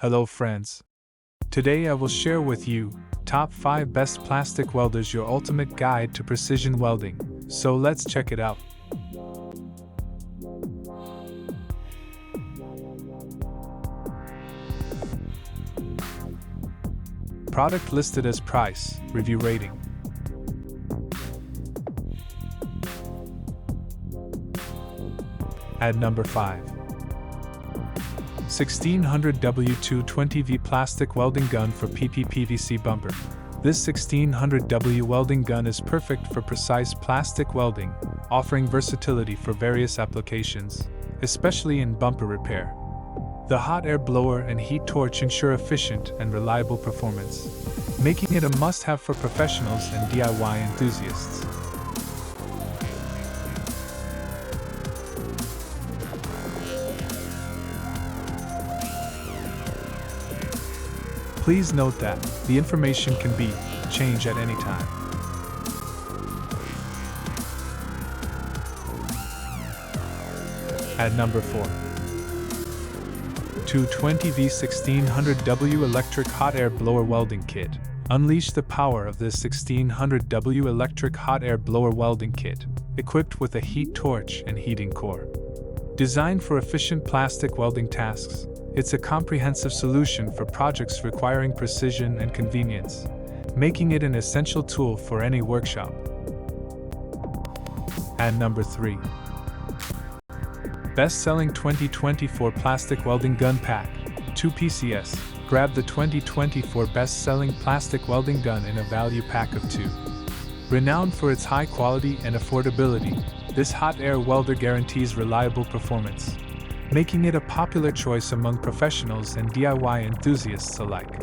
Hello friends. Today I will share with you top 5 best plastic welders, your ultimate guide to precision welding. So let's check it out. Product listed as price, review rating. At number 5. 1600W 220V plastic welding gun for PP PVC bumper. This 1600W welding gun is perfect for precise plastic welding, offering versatility for various applications, especially in bumper repair. The hot air blower and heat torch ensure efficient and reliable performance, making it a must-have for professionals and DIY enthusiasts. Please note that the information can be changed at any time. At number 4. 220V 1600W electric hot air blower welding kit. Unleash the power of this 1600W electric hot air blower welding kit, equipped with a heat torch and heating core. Designed for efficient plastic welding tasks, it's a comprehensive solution for projects requiring precision and convenience, making it an essential tool for any workshop. At number 3. Best-selling 2024 Plastic Welding Gun Pack, 2 PCS. Grab the 2024 best-selling plastic welding gun in a value pack of 2. Renowned for its high quality and affordability, this hot air welder guarantees reliable performance, making it a popular choice among professionals and DIY enthusiasts alike.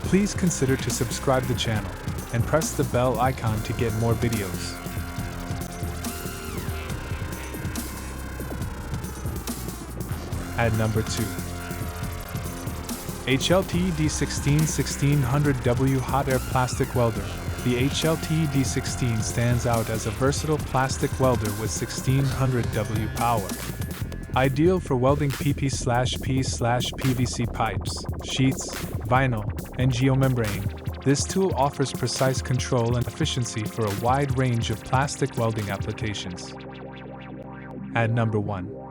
Please consider to subscribe the channel and press the bell icon to get more videos. At number 2. HLTED 1600W Hot Air Plastic Welder. The HLTED 16 stands out as a versatile plastic welder with 1600W power. Ideal for welding PP/P/PVC pipes, sheets, vinyl, and geomembrane, this tool offers precise control and efficiency for a wide range of plastic welding applications. At number 1.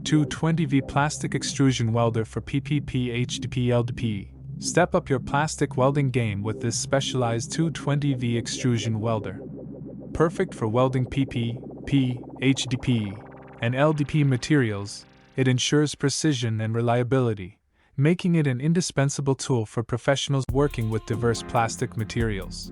220V plastic extrusion welder for PPP HDPE LDPE. Step up your plastic welding game with this specialized 220V extrusion welder. Perfect for welding PP, P, HDPE, and LDPE materials, it ensures precision and reliability, making it an indispensable tool for professionals working with diverse plastic materials.